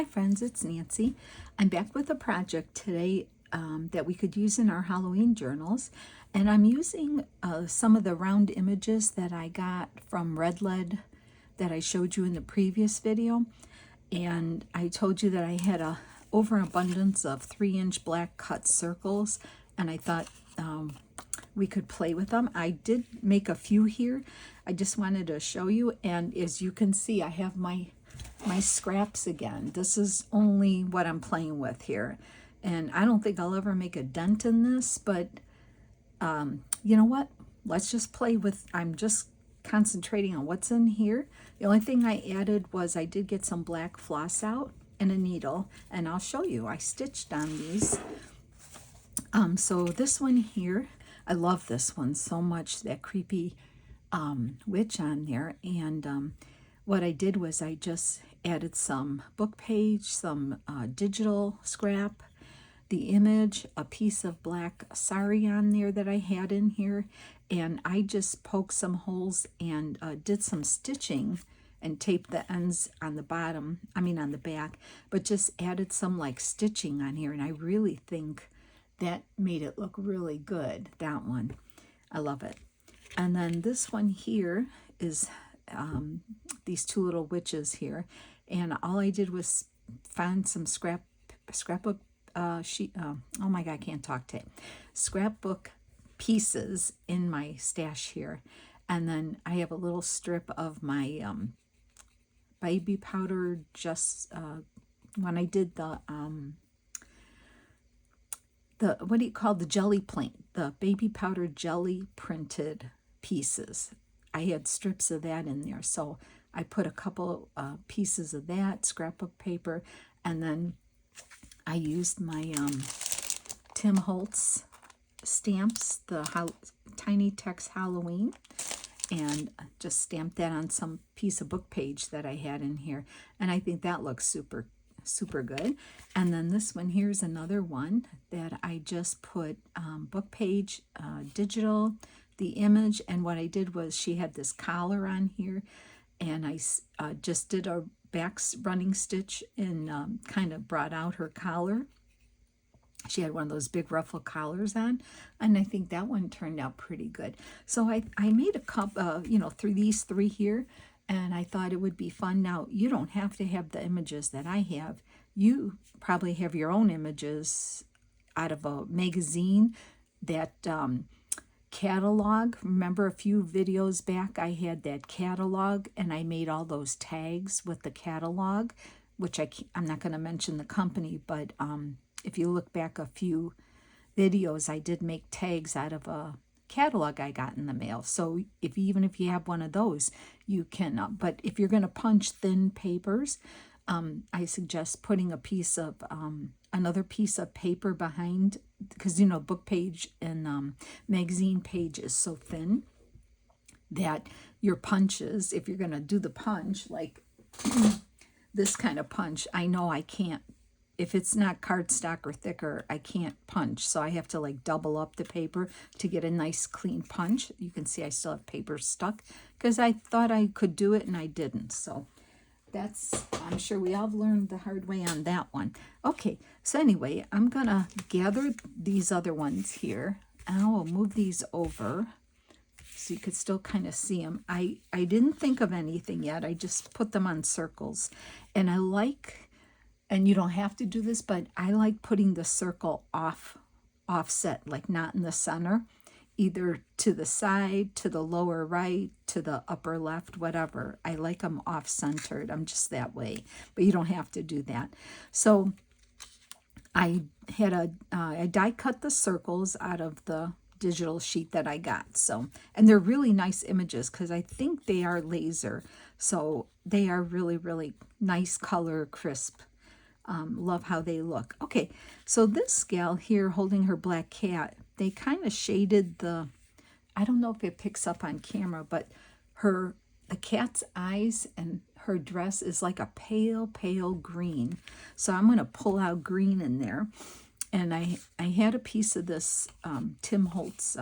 Hi friends, it's Nancy. I'm back with a project today that we could use in our Halloween journals, and I'm using some of the round images that I got from Redlead that I showed you in the previous video. And I told you that I had a overabundance of 3-inch black cut circles, and I thought we could play with them. I did make a few here. I just wanted to show you, and as you can see, I have my scraps again. This is only what I'm playing with here, and I don't think I'll ever make a dent in this, but you know what, let's just play with. I'm just concentrating on what's in here. The only thing I added was I did get some black floss out and a needle, and I'll show you. I stitched on these. So this one here, I love this one so much, that creepy witch on there. And what I did was I just added some book page, some digital scrap, the image, a piece of black sari on there that I had in here, and I just poked some holes and did some stitching and taped the ends on the bottom, on the back, but just added some like stitching on here, and I really think that made it look really good, that one. I love it. And then this one here is these two little witches here, and all I did was find some scrapbook sheet. Oh my God, I can't talk today. Scrapbook pieces in my stash here, and then I have a little strip of my baby powder. Just when I did the what do you call the jelly plate? The baby powder jelly printed pieces. I had strips of that in there, so I put a couple pieces of that scrapbook paper, and then I used my Tim Holtz stamps, the Tiny Text Halloween, and just stamped that on some piece of book page that I had in here, and I think that looks super good. And then this one here's another one that I just put book page, digital, the image, and what I did was she had this collar on here, and I just did a back running stitch and kind of brought out her collar. She had one of those big ruffle collars on, and I think that one turned out pretty good. So I made a couple, through these three here, and I thought it would be fun. Now, you don't have to have the images that I have. You probably have your own images out of a magazine, that catalog. Remember a few videos back I had that catalog, and I made all those tags with the catalog, which I'm not going to mention the company, but if you look back a few videos, I did make tags out of a catalog I got in the mail. So even if you have one of those, you can, but if you're going to punch thin papers, I suggest putting a piece of another piece of paper behind, because book page and magazine page is so thin that your punches, if you're going to do the punch like this kind of punch, I know I can't, if it's not cardstock or thicker, I can't punch, so I have to like double up the paper to get a nice clean punch. You can see I still have paper stuck because I thought I could do it and I didn't. So I'm sure we all learned the hard way on that one. Okay, so anyway, I'm gonna gather these other ones here, and I will move these over so you could still kind of see them. I didn't think of anything yet. I just put them on circles, and I like, and you don't have to do this, but I like putting the circle offset, like not in the center, either to the side, to the lower right, to the upper left, whatever. I like them off-centered. I'm just that way, but you don't have to do that. So I had I die cut the circles out of the digital sheet that I got. So, and they're really nice images because I think they are laser. So they are really, really nice color, crisp. Love how they look. Okay, so this gal here holding her black cat, they kind of shaded I don't know if it picks up on camera, but the cat's eyes and her dress is like a pale green. So I'm going to pull out green in there. And I had a piece of this Tim Holtz.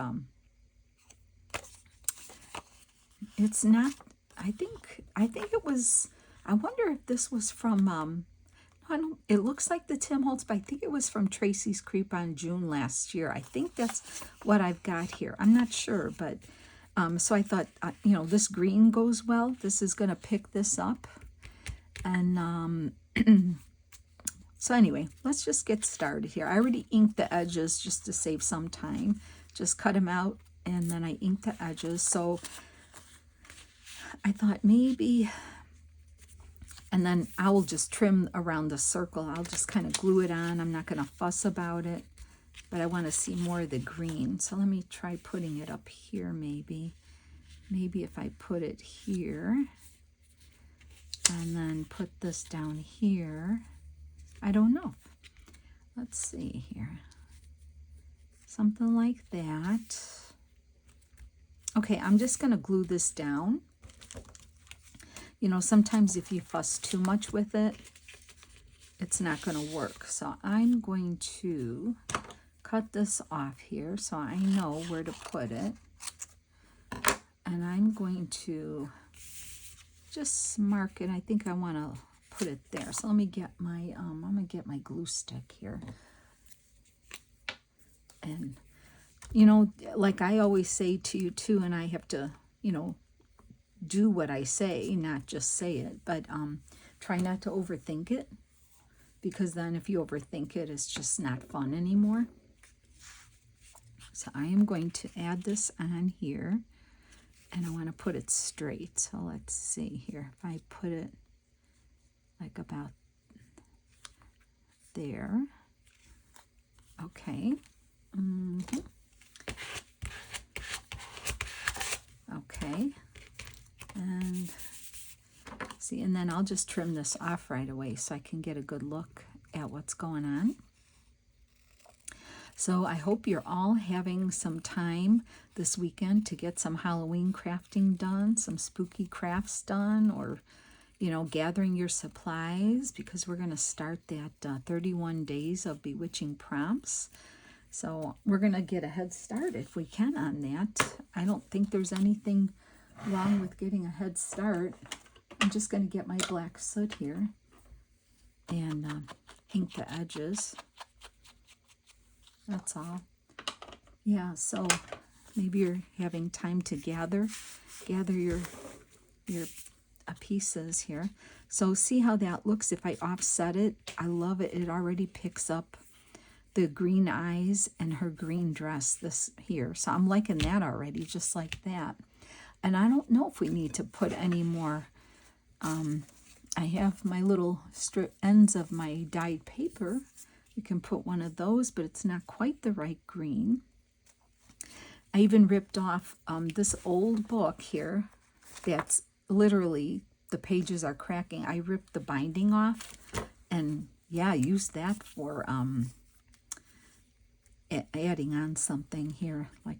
It's not, I think it was, I wonder if this was from, no, one, it looks like the Tim Holtz, but I think it was from Tracy's Creep on June last year. I think that's what I've got here. I'm not sure, but so I thought, you know, this green goes well. This is going to pick this up. And so anyway, let's just get started here. I already inked the edges just to save some time. Just cut them out, and then I inked the edges. So I thought maybe, and then I will just trim around the circle. I'll just kind of glue it on. I'm not going to fuss about it, but I want to see more of the green. So let me try putting it up here maybe. Maybe if I put it here and then put this down here. I don't know. Let's see here. Something like that. Okay, I'm just going to glue this down. You know, sometimes if you fuss too much with it, it's not going to work. So I'm going to cut this off here so I know where to put it. And I'm going to just mark it. I think I want to put it there. So let me get my, I'm going to get my glue stick here. And, you know, like I always say to you too, and I have to, you know, do what I say, not just say it, but try not to overthink it, because then if you overthink it, it's just not fun anymore. So I am going to add this on here, and I want to put it straight. So let's see here. If I put it like about there. Okay. Okay. And see, and then I'll just trim this off right away so I can get a good look at what's going on. So I hope you're all having some time this weekend to get some Halloween crafting done, some spooky crafts done, or, you know, gathering your supplies, because we're going to start that 31 days of bewitching prompts. So we're going to get a head start if we can on that. I don't think there's anything wrong with getting a head start. I'm just going to get my black soot here and ink the edges. That's all. Yeah, so maybe you're having time to gather your pieces here. So see how that looks if I offset it. I love it. It already picks up the green eyes and her green dress this here. So I'm liking that already, just like that. And I don't know if we need to put any more. I have my little strip ends of my dyed paper. You can put one of those, but it's not quite the right green. I even ripped off this old book here that's literally, the pages are cracking. I ripped the binding off and, yeah, used that for adding on something here. Like,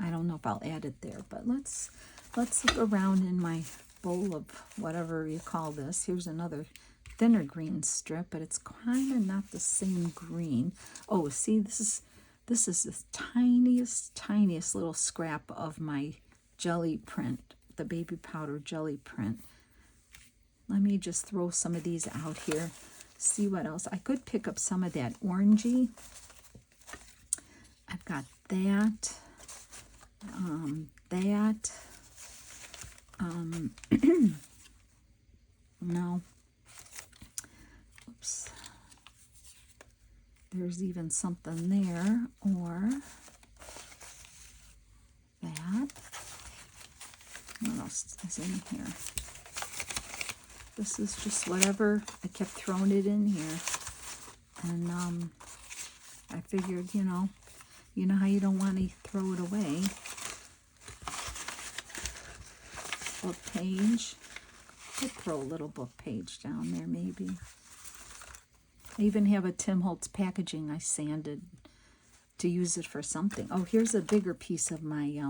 I don't know if I'll add it there, but let's look around in my bowl of whatever you call this. Here's another thinner green strip, but it's kind of not the same green. Oh, see, this is the tiniest little scrap of my jelly print, the baby powder jelly print. Let me just throw some of these out here, see what else. I could pick up some of that orangey. I've got that, no, oops, there's even something there, or that. What else is in here? This is just whatever, I kept throwing it in here, and I figured, you know how you don't want to throw it away. Book page. I'll throw a little book page down there maybe. I even have a Tim Holtz packaging I sanded to use it for something. Oh, here's a bigger piece of my,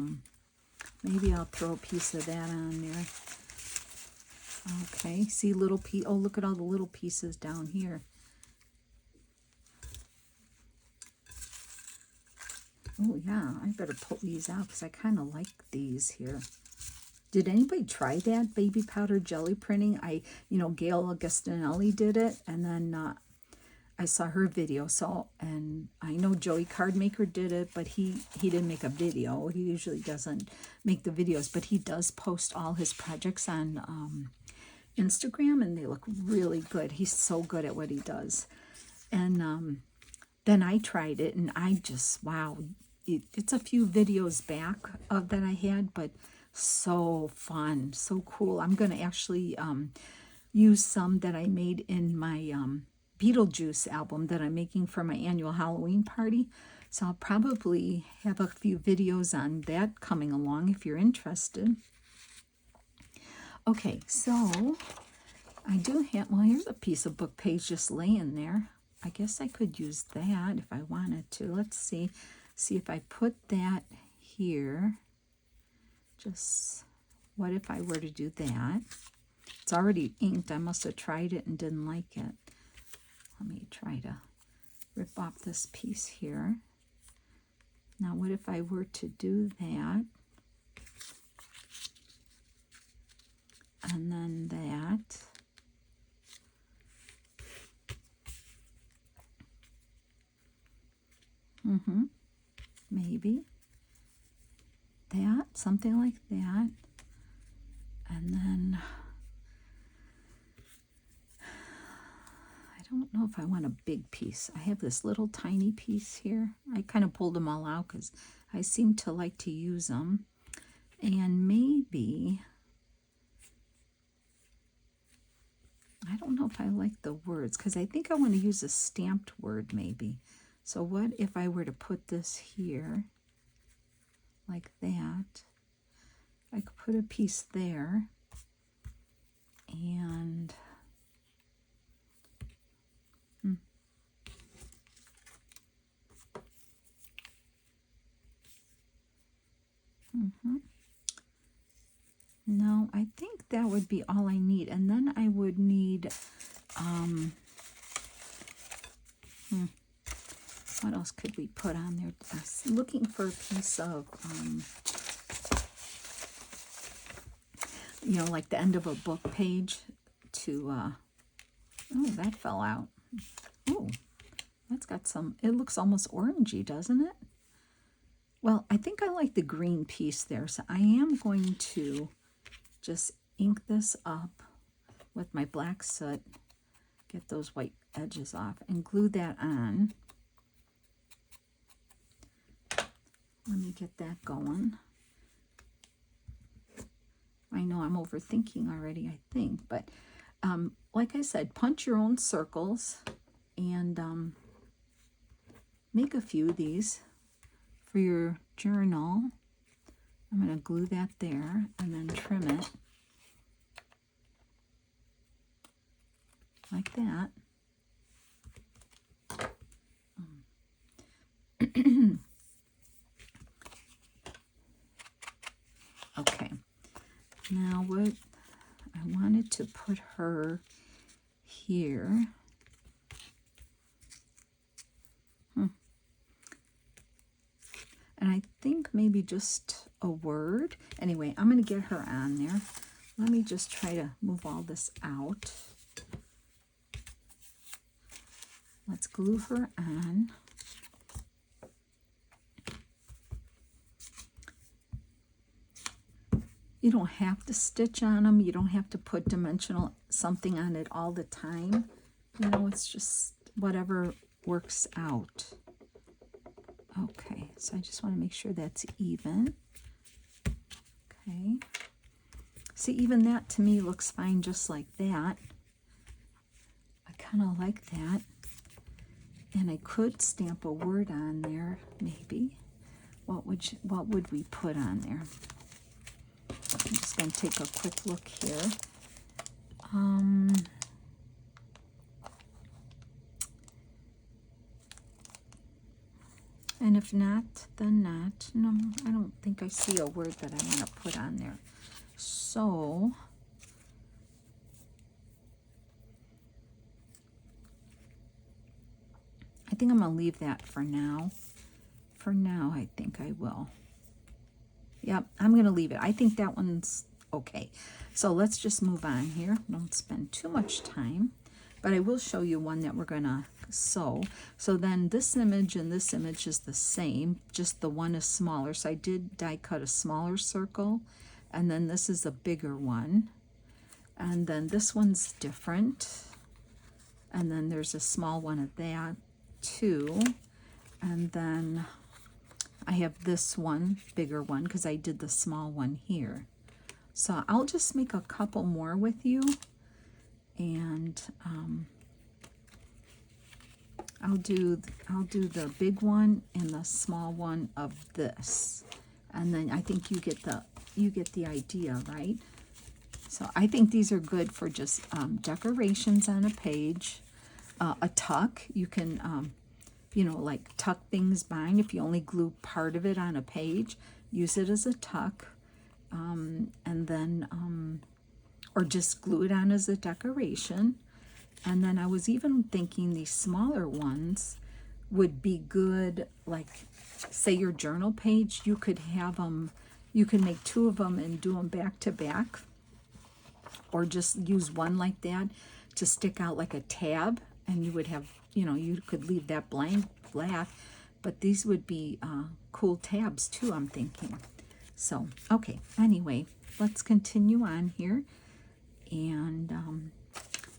maybe I'll throw a piece of that on there. Okay, see little piece. Oh, look at all the little pieces down here. Oh, yeah, I better pull these out because I kind of like these here. Did anybody try that baby powder jelly printing? Gail Augustinelli did it, and then I saw her video. So, and I know Joey Cardmaker did it, but he didn't make a video. He usually doesn't make the videos, but he does post all his projects on Instagram, and they look really good. He's so good at what he does. And then I tried it, and I just, wow. It's a few videos back that I had, but so fun, so cool. I'm going to actually use some that I made in my Beetlejuice album that I'm making for my annual Halloween party. So I'll probably have a few videos on that coming along if you're interested. Okay, so I do have, well, here's a piece of book page just laying there. I guess I could use that if I wanted to. Let's see if I put that here. Just, what if I were to do that? It's already inked. I must have tried it and didn't like it. Let me try to rip off this piece here. Now, what if I were to do that? And then that. Maybe. That, something like that. And then, I don't know if I want a big piece. I have this little tiny piece here. I kind of pulled them all out because I seem to like to use them. And maybe, I don't know if I like the words because I think I want to use a stamped word maybe. So what if I were to put this here like that? I could put a piece there and no, I think that would be all I need. And then I would need what else could we put on there? I was looking for a piece of like the end of a book page to oh, that fell out. Oh, that's got some, it looks almost orangey, doesn't it? Well, I think I like the green piece there, so I am going to just ink this up with my black soot, get those white edges off, and glue that on. Let me get that going. I know I'm overthinking already, I think, but like I said, punch your own circles and make a few of these for your journal. I'm going to glue that there and then trim it like that. Okay, now what I wanted to put her here. And I think maybe just a word. Anyway, I'm going to get her on there. Let me just try to move all this out. Let's glue her on. You don't have to stitch on them. You don't have to put dimensional something on it all the time. It's just whatever works out. Okay, so I just want to make sure that's even. Okay. See, even that to me looks fine just like that. I kind of like that. And I could stamp a word on there, maybe. What would we put on there? I'm just going to take a quick look here. And if not, then not. No, I don't think I see a word that I want to put on there. So, I think I'm going to leave that for now. For now, I think I will. Yep, I'm going to leave it. I think that one's Okay, so let's just move on here. Don't spend too much time, but I will show you one that we're gonna sew. So then this image and this image is the same, just the one is smaller. So I did die cut a smaller circle, and then this is a bigger one, and then this one's different, and then there's a small one of that too, and then I have this one, bigger one, because I did the small one here. So I'll just make a couple more with you, and I'll do the big one and the small one of this, and then I think you get the idea, right? So I think these are good for just decorations on a page, a tuck. You can you know, like tuck things behind. If you only glue part of it on a page, use it as a tuck, and then or just glue it on as a decoration. And then I was even thinking these smaller ones would be good, like say your journal page, you could have them, you can make two of them and do them back to back, or just use one like that to stick out like a tab, and you would have, you know, you could leave that blank flat, but these would be cool tabs too, I'm thinking. So, okay, anyway, let's continue on here. And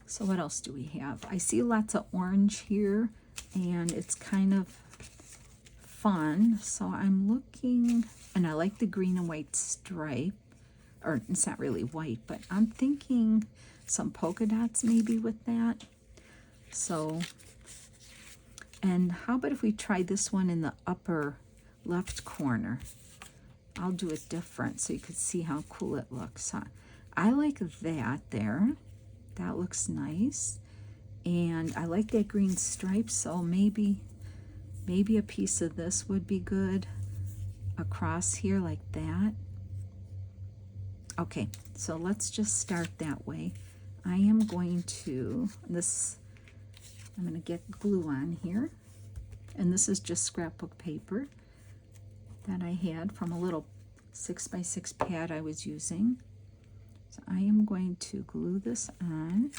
so what else do we have? I see lots of orange here, and it's kind of fun. So I'm looking, and I like the green and white stripe, or it's not really white, but I'm thinking some polka dots maybe with that. So, and how about if we try this one in the upper left corner? I'll do it different so you could see how cool it looks. I like that there. That looks nice. And I like that green stripe, so maybe a piece of this would be good across here like that. Okay, so let's just start that way. I am going to, I'm going to get glue on here, and this is just scrapbook paper that I had from a little 6x6 pad I was using. So I am going to glue this on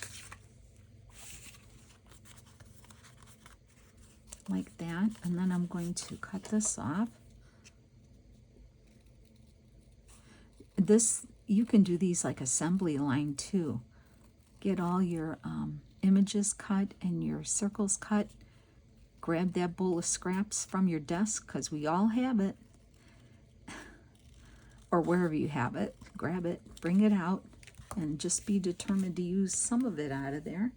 like that, and then I'm going to cut this off. This, you can do these like assembly line too. Get all your images cut and your circles cut. Grab that bowl of scraps from your desk, because we all have it, or wherever you have it. Grab it, bring it out, and just be determined to use some of it out of there.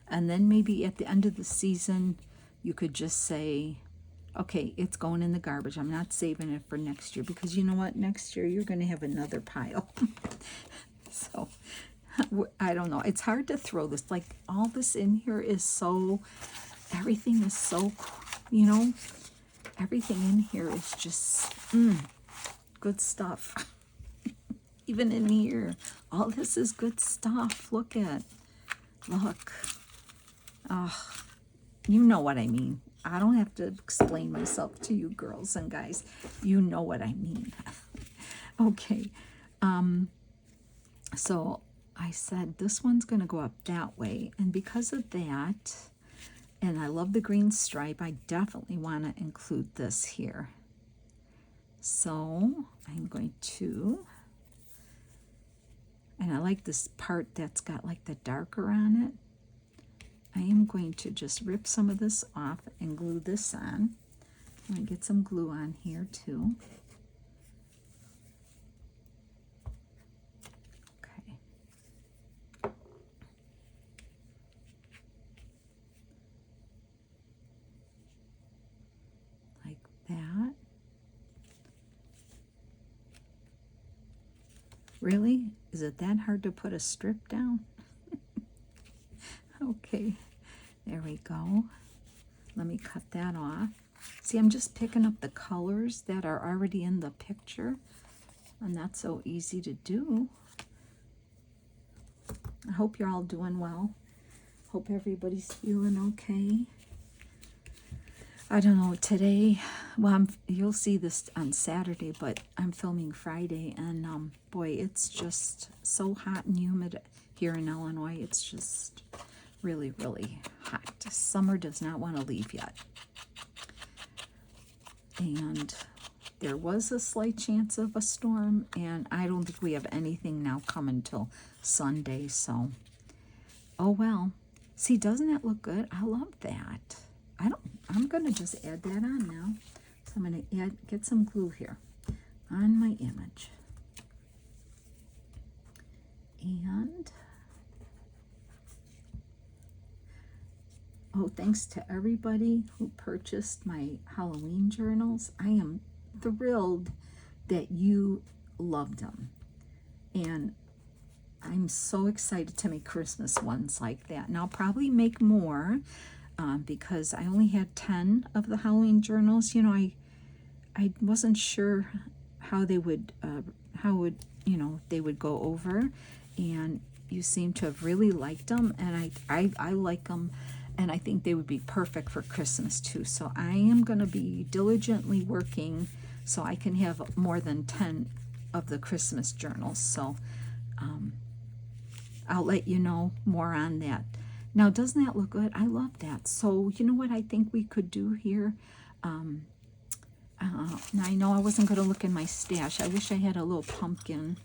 And then maybe at the end of the season, you could just say, okay, it's going in the garbage. I'm not saving it for next year, because you know what? Next year you're going to have another pile. So I don't know. It's hard to throw this. Like, all this in here is so, everything is so, you know, everything in here is just good stuff. Even in here, all this is good stuff. Look. Oh, you know what I mean. I don't have to explain myself to you girls and guys. You know what I mean. Okay. So I said this one's going to go up that way. And because of that, and I love the green stripe, I definitely want to include this here. So I'm going to, and I like this part that's got like the darker on it. I am going to just rip some of this off and glue this on. I'm going to get some glue on here too. Okay. Like that. Really? Is it that hard to put a strip down? Okay, there we go. Let me cut that off. See, I'm just picking up the colors that are already in the picture, and that's so easy to do. I hope you're all doing well. Hope everybody's feeling okay. I don't know, today, well, you'll see this on Saturday, but I'm filming Friday, and boy, it's just so hot and humid here in Illinois. It's just really, really hot. Summer does not want to leave yet. And there was a slight chance of a storm, and I don't think we have anything now coming till Sunday, so, oh well. See, doesn't that look good? I love that. I'm going to just add that on now. So I'm going to get some glue here on my image. And, oh, thanks to everybody who purchased my Halloween journals. I am thrilled that you loved them. And I'm so excited to make Christmas ones like that. And I'll probably make more. Because I only had 10 of the Halloween journals. You know, I wasn't sure how they would, they would go over, and you seem to have really liked them, and I like them, and I think they would be perfect for Christmas too. So I am going to be diligently working so I can have more than 10 of the Christmas journals. So I'll let you know more on that. Now, doesn't that look good? I love that. So, you know what I think we could do here? Now, I know I wasn't going to look in my stash. I wish I had a little pumpkin.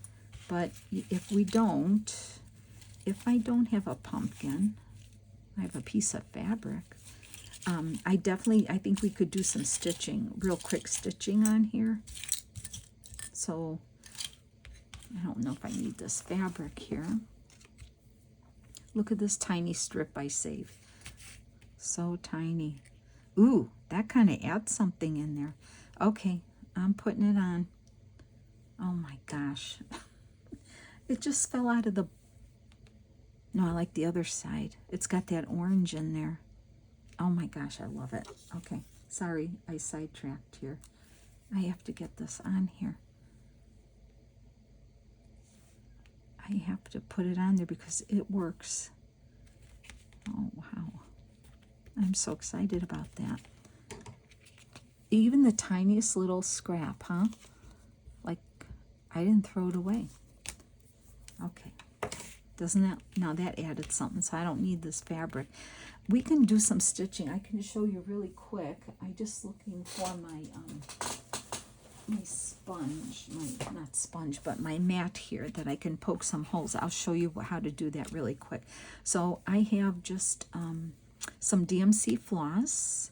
But if I don't have a pumpkin, I have a piece of fabric. I think we could do some stitching, real quick stitching on here. So, I don't know if I need this fabric here. Look at this tiny strip I saved. So tiny. Ooh, that kind of adds something in there. Okay, I'm putting it on. Oh my gosh. It just fell out of the... No, I like the other side. It's got that orange in there. Oh my gosh, I love it. Okay, sorry, I sidetracked here. I have to get this on here. I have to put it on there because it works. Oh, wow. I'm so excited about that. Even the tiniest little scrap, huh? Like, I didn't throw it away. Okay. Doesn't that, now that added something, so I don't need this fabric. We can do some stitching. I can show you really quick. I'm just looking for my sponge, not sponge, but my mat here that I can poke some holes. I'll show you how to do that really quick. So I have just some DMC floss,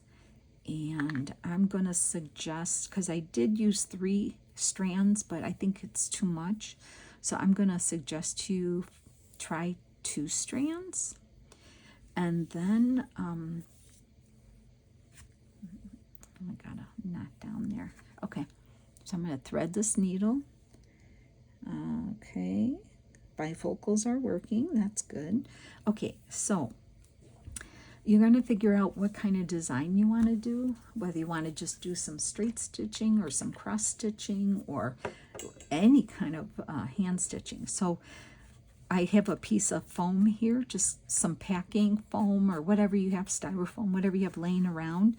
and I'm going to suggest, because I did use 3 strands, but I think it's too much. So I'm going to suggest you try 2 strands. And then, I got a knot down there. Okay. So I'm going to thread this needle. Okay, bifocals are working. That's good. Okay, so you're going to figure out what kind of design you want to do, whether you want to just do some straight stitching or some cross stitching or any kind of hand stitching. So I have a piece of foam here, just some packing foam or whatever you have, styrofoam, whatever you have laying around.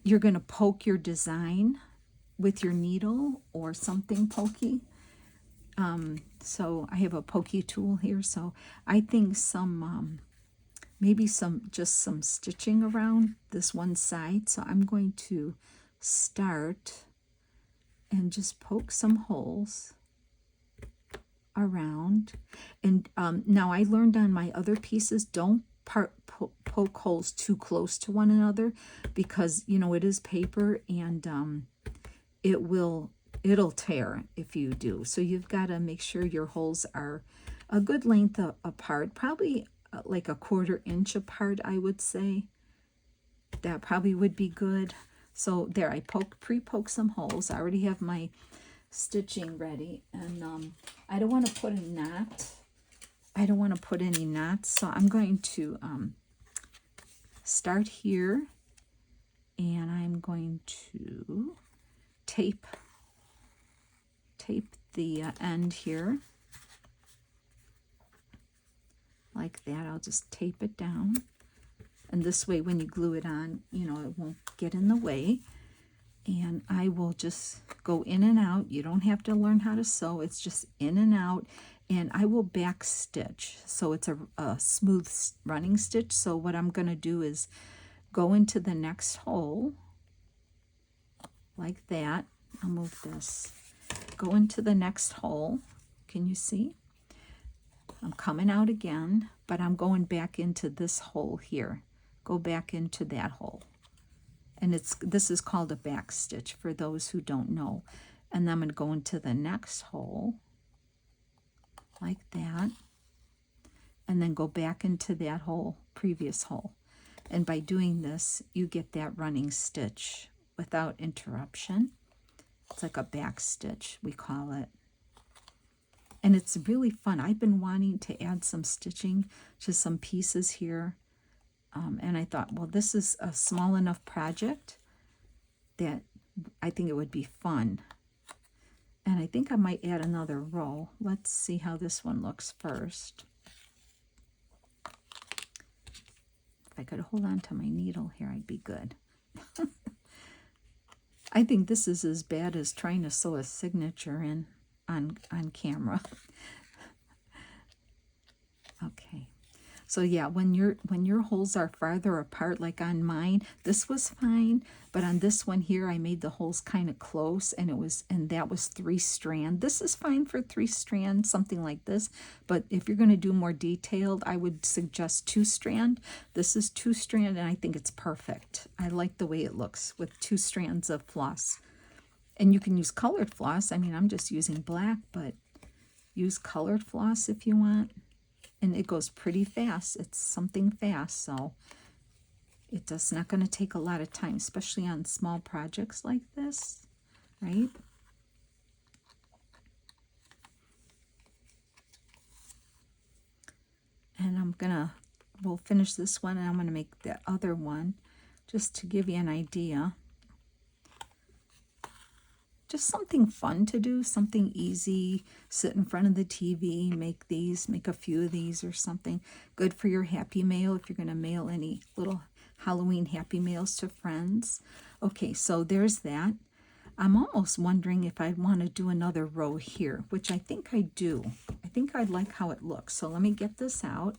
You're going to poke your design with your needle or something pokey. So I have a pokey tool here, so I think maybe just some stitching around this one side. So I'm going to start and just poke some holes around. And now I learned on my other pieces, don't poke holes too close to one another, because it is paper, and it'll tear if you do. So you've got to make sure your holes are a good length apart, probably like a 1/4 inch apart, I would say. That probably would be good. So there, I pre-poke some holes. I already have my stitching ready, and I don't want to put a knot. I don't want to put any knots, so I'm going to start here, and I'm going to tape the end here like that. I'll just tape it down, And this way, when you glue it on, you know, it won't get in the way. And I will just go in and out. You don't have to learn how to sew. It's just in and out. And I will back stitch. So it's a smooth running stitch. So what I'm going to do is go into the next hole like that. I'll move this. Go into the next hole. Can you see? I'm coming out again, but I'm going back into this hole here. Go back into that hole. And this is called a back stitch for those who don't know. And then I'm going to go into the next hole like that. And then go back into that hole, previous hole. And by doing this, you get that running stitch without interruption. It's like a back stitch, we call it. And it's really fun. I've been wanting to add some stitching to some pieces here. And I thought, well, this is a small enough project that I think it would be fun. And I think I might add another row. Let's see how this one looks first. If I could hold on to my needle here, I'd be good. I think this is as bad as trying to sew a signature in on camera. Okay. So yeah, when your holes are farther apart, like on mine, this was fine, but on this one here, I made the holes kind of close, and that was 3 strand. This is fine for 3 strand, something like this. But if you're going to do more detailed, I would suggest 2 strand. This is 2 strand, and I think it's perfect. I like the way it looks with 2 strands of floss. And you can use colored floss. I mean, I'm just using black, but use colored floss if you want. And it goes pretty fast. It's something fast, so it's not going to take a lot of time, especially on small projects like this, right? And we'll finish this one, and I'm going to make the other one just to give you an idea. Just something fun to do, something easy. Sit in front of the TV, make a few of these or something. Good for your happy mail if you're going to mail any little Halloween happy mails to friends. Okay, so there's that. I'm almost wondering if I want to do another row here, which I think I do. I think I like how it looks. So let me get this out.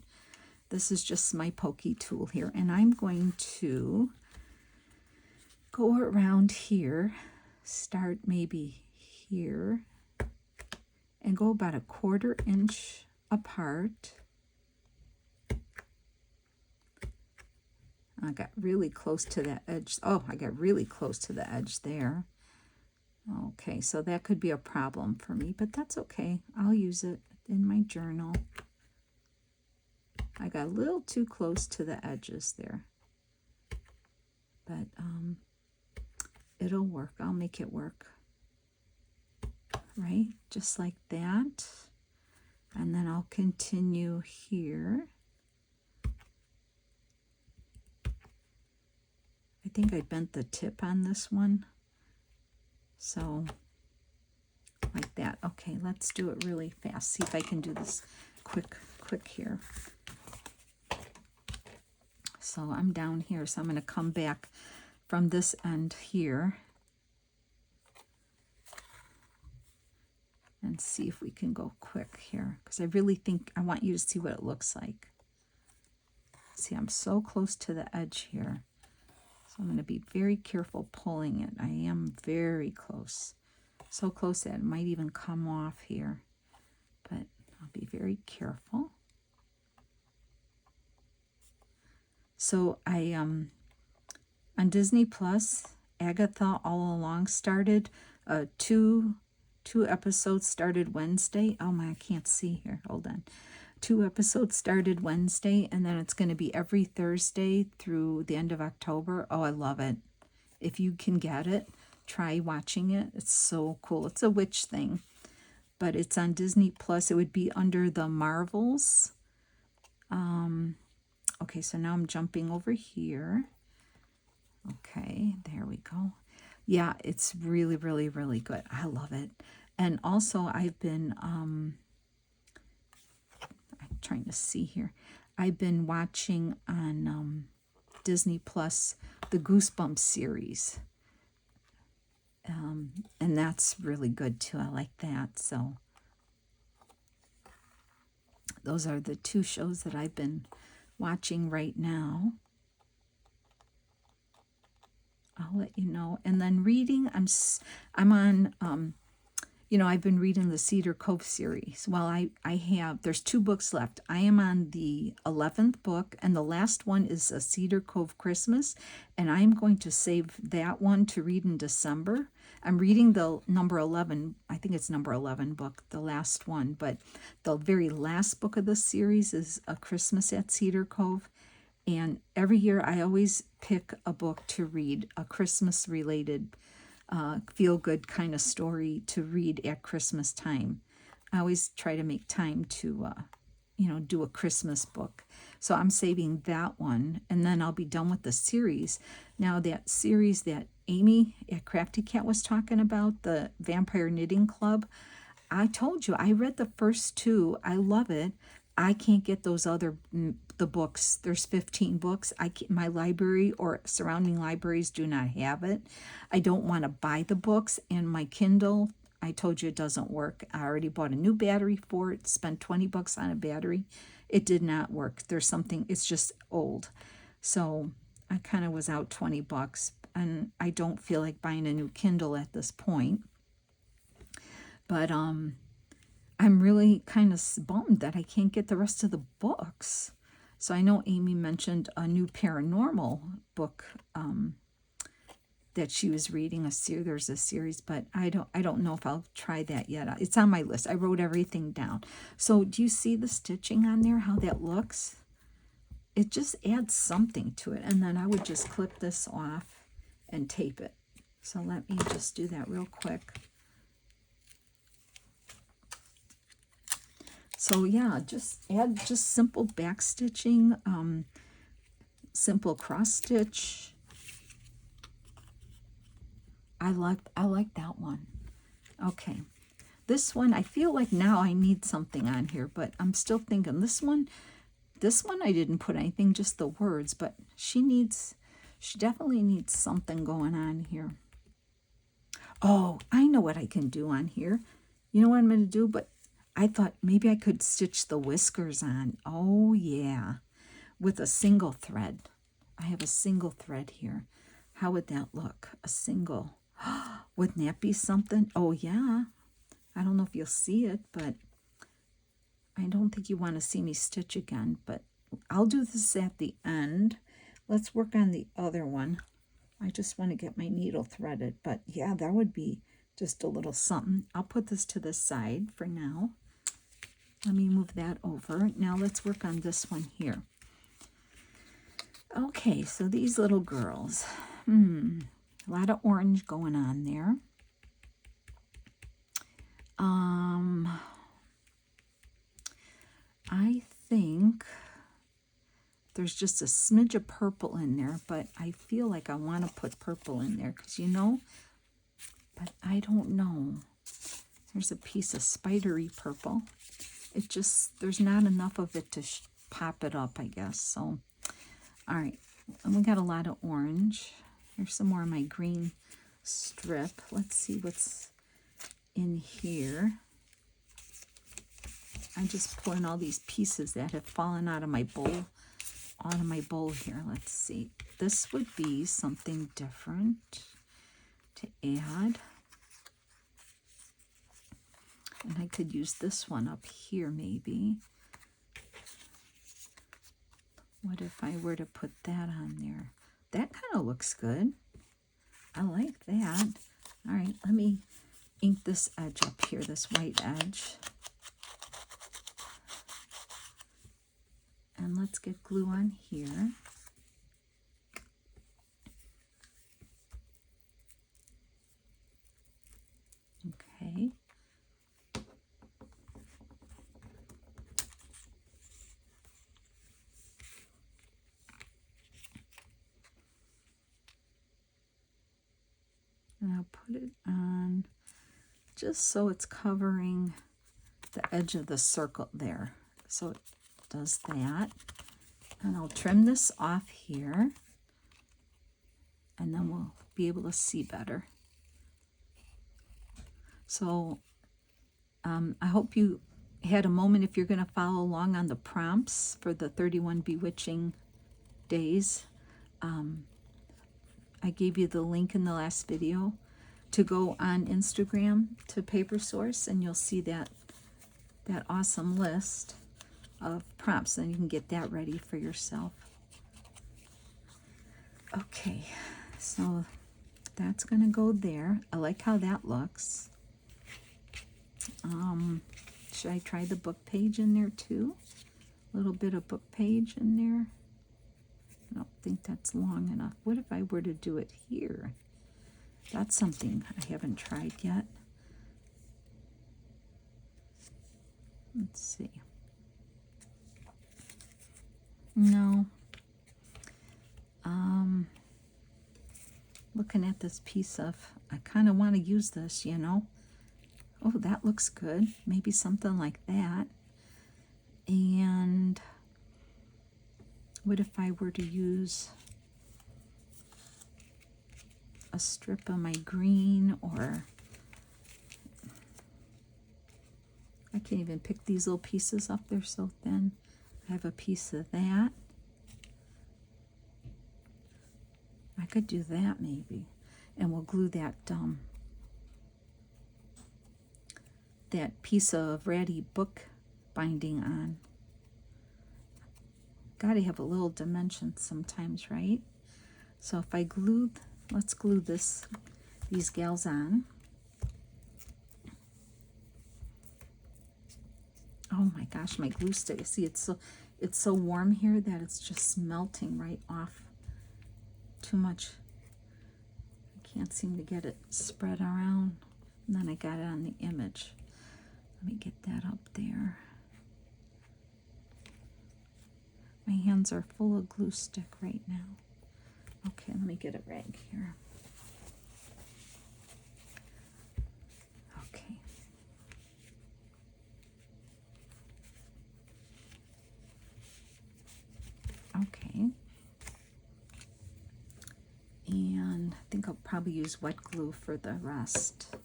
This is just my pokey tool here, and I'm going to go around here. Start maybe here and go about 1/4 inch apart. I got really close to that edge. Oh, I got really close to the edge there. Okay, so that could be a problem for me, but that's okay. I'll use it in my journal. I got a little too close to the edges there. But it'll work. I'll make it work. Right? Just like that. And then I'll continue here. I think I bent the tip on this one. So, like that. Okay, let's do it really fast. See if I can do this quick here. So I'm down here, so I'm going to come back from this end here and see if we can go quick here, because I really think I want you to see what it looks like. See, I'm so close to the edge here, so I'm going to be very careful pulling it. I am very close, so close that it might even come off here, but I'll be very careful. So I on Disney Plus, Agatha All Along started. 2 episodes started Wednesday. Oh my, I can't see here. Hold on. 2 episodes started Wednesday, and then it's going to be every Thursday through the end of October. Oh, I love it. If you can get it, try watching it. It's so cool. It's a witch thing, but it's on Disney Plus. It would be under the Marvels. Okay, so now I'm jumping over here. Okay, there we go. Yeah, it's really, really, really good. I love it. And also, I've been, I'm trying to see here. I've been watching on Disney Plus, the Goosebumps series. And that's really good too. I like that. So those are the two shows that I've been watching right now. I'll let you know. And then reading, I'm on, you know, I've been reading the Cedar Cove series. Well, I have, there's 2 books left. I am on the 11th book, and the last one is a Cedar Cove Christmas, and I'm going to save that one to read in December. I'm reading the number 11, I think it's number 11 book, the last one, but the very last book of the series is A Christmas at Cedar Cove. And every year I always pick a book to read, a Christmas-related, feel-good kind of story to read at Christmas time. I always try to make time to, you know, do a Christmas book. So I'm saving that one, and then I'll be done with the series. Now that series that Amy at Crafty Cat was talking about, the Vampire Knitting Club, I told you, I read the first 2. I love it. I can't get those other, the books. There's 15 books. My library or surrounding libraries do not have it. I don't want to buy the books, and my Kindle, I told you it doesn't work. I already bought a new battery for it, spent 20 bucks on a battery. It did not work. There's something, it's just old. So I kind of was out 20 bucks, and I don't feel like buying a new Kindle at this point. But I'm really kind of bummed that I can't get the rest of the books. So I know Amy mentioned a new paranormal book that she was reading. There's a series, but I don't know if I'll try that yet. It's on my list. I wrote everything down. So do you see the stitching on there? How that looks? It just adds something to it. And then I would just clip this off and tape it. So let me just do that real quick. So yeah, just add just simple back stitching, simple cross stitch. I like that one. Okay, this one I feel like now I need something on here, but I'm still thinking this one I didn't put anything, just the words, but she definitely needs something going on here. Oh, I know what I can do on here. You know what I'm going to do? But I thought maybe I could stitch the whiskers on. Oh, yeah. With a single thread. I have a single thread here. How would that look? A single. Wouldn't that be something? Oh, yeah. I don't know if you'll see it, but I don't think you want to see me stitch again. But I'll do this at the end. Let's work on the other one. I just want to get my needle threaded. But, yeah, that would be just a little something. I'll put this to the side for now. Let me move that over. Now let's work on this one here. Okay, so these little girls. A lot of orange going on there. I think there's just a smidge of purple in there, but I feel like I want to put purple in there because, you know, but I don't know. There's a piece of spidery purple. It just, there's not enough of it to pop it up, I guess. So, all right. And we got a lot of orange. Here's some more of my green strip. Let's see what's in here. I'm just pulling all these pieces that have fallen out of my bowl, here. Let's see. This would be something different to add. And I could use this one up here, maybe. What if I were to put that on there? That kind of looks good. I like that. All right, let me ink this edge up here, this white edge. And let's get glue on here. Okay. And I'll put it on just so it's covering the edge of the circle there. So it does that. And I'll trim this off here. and then we'll be able to see better. So I hope you had a moment, if you're going to follow along on the prompts for the 31 bewitching days. I gave you the link in the last video to go on Instagram to Paper Source, and you'll see that awesome list of prompts, and you can get that ready for yourself. Okay, so that's going to go there. I like how that looks. Should I try the book page in there too? A little bit of book page in there. I don't think that's long enough. What if I were to do it here? That's something I haven't tried yet. Let's see. No. Looking at this piece of, I kind of want to use this, you know. Oh, that looks good. Maybe something like that. And what if I were to use a strip of my green, or I can't even pick these little pieces up. They're so thin. I have a piece of that. I could do that maybe. And we'll glue that that piece of ratty book binding on. Gotta have a little dimension sometimes, right? So if I glue, let's glue these gals on. Oh my gosh, my glue stick. See, it's so warm here that it's just melting right off. Too much. I can't seem to get it spread around. And then I got it on the image. Let me get that up there. My hands are full of glue stick right now. Okay, let me get a rag here. Okay. Okay. And I think I'll probably use wet glue for the rest.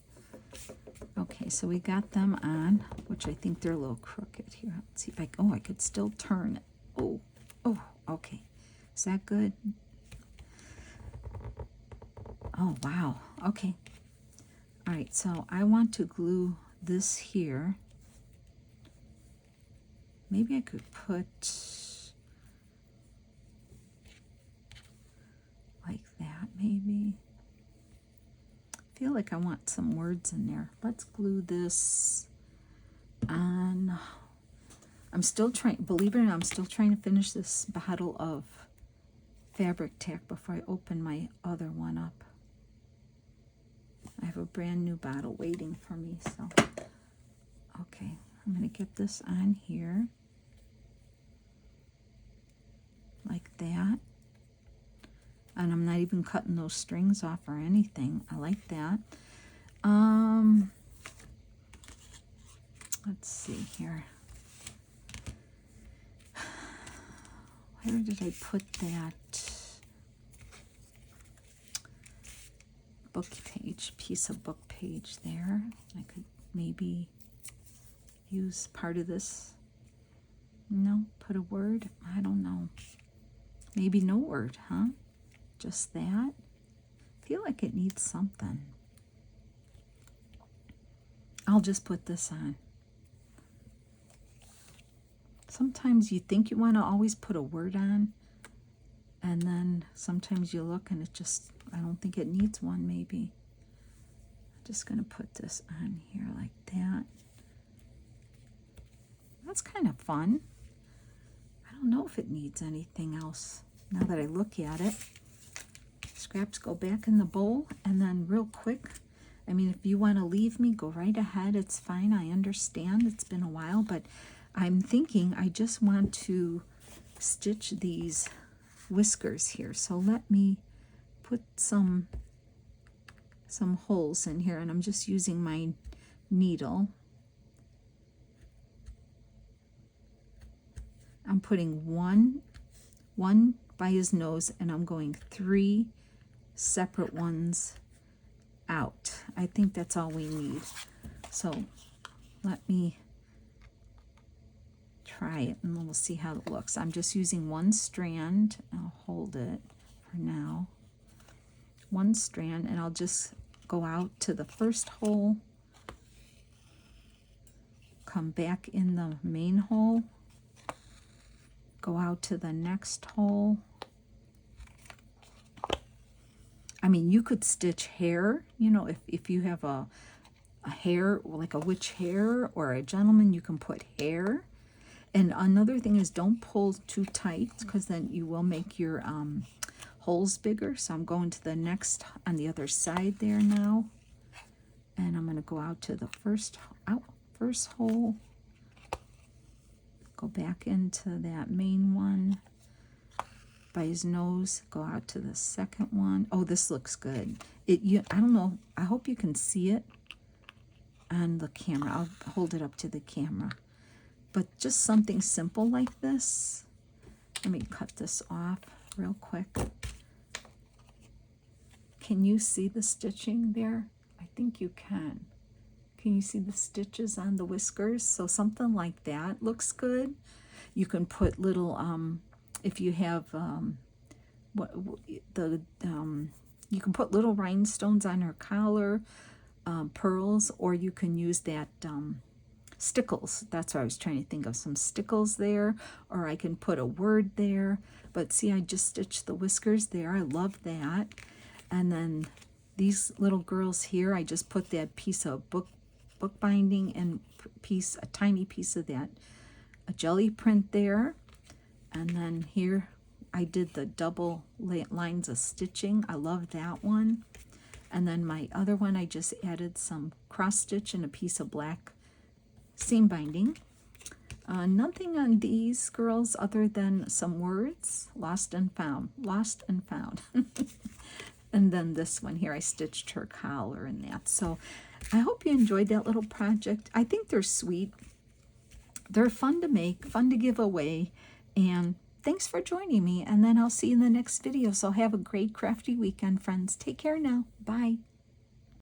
Okay, so we got them on, which I think they're a little crooked here. Let's see if I could still turn it. Oh, okay. Is that good? Oh, wow. Okay. All right, so I want to glue this here. Maybe I could put like that, maybe. I feel like I want some words in there. Let's glue this on. I'm still trying, believe it or not, I'm still trying to finish this bottle of fabric tack before I open my other one up. I have a brand new bottle waiting for me, so. Okay, I'm going to get this on here. Like that. And I'm not even cutting those strings off or anything. I like that. Let's see here. Where did I put that book page, piece of book page there? I could maybe use part of this. No, put a word. I don't know. Maybe no word, huh? Just that. I feel like it needs something. I'll just put this on. Sometimes you think you want to always put a word on, and then sometimes you look and it just, I don't think it needs one maybe. I'm just going to put this on here like that. That's kind of fun. I don't know if it needs anything else now that I look at it. Scraps go back in the bowl, and then real quick, I mean, if you want to leave me, go right ahead. It's fine. I understand. It's been a while, but I'm thinking I just want to stitch these whiskers here. So let me put some holes in here, and I'm just using my needle. I'm putting one by his nose, and I'm going 3 separate ones out. I think that's all we need. So let me try it and we'll see how it looks. I'm just using one strand. I'll hold it for now. One strand, and I'll just go out to the first hole, come back in the main hole, go out to the next hole. I mean, you could stitch hair, you know, if you have a hair, like a witch hair, or a gentleman, you can put hair. And another thing is, don't pull too tight, because then you will make your holes bigger. So I'm going to the next, on the other side there now. And I'm going to go out to the first hole. Go back into that main one. By his nose, go out to the second one. Oh, this looks good. I don't know. I hope you can see it on the camera. I'll hold it up to the camera. But just something simple like this. Let me cut this off real quick. Can you see the stitching there? I think you can. Can you see the stitches on the whiskers? So something like that looks good. You can put little, if you have, you can put little rhinestones on her collar, pearls, or you can use that stickles. That's what I was trying to think of, some stickles there, or I can put a word there. But see, I just stitched the whiskers there. I love that. And then these little girls here, I just put that piece of bookbinding and a tiny piece of that a jelly print there. And then here I did the double lines of stitching. I love that one. And then my other one, I just added some cross stitch and a piece of black seam binding. Nothing on these girls other than some words, lost and found, lost and found. And then this one here, I stitched her collar and that. So I hope you enjoyed that little project. I think they're sweet. They're fun to make, fun to give away. And thanks for joining me. And then I'll see you in the next video. So have a great crafty weekend, friends. Take care now. Bye.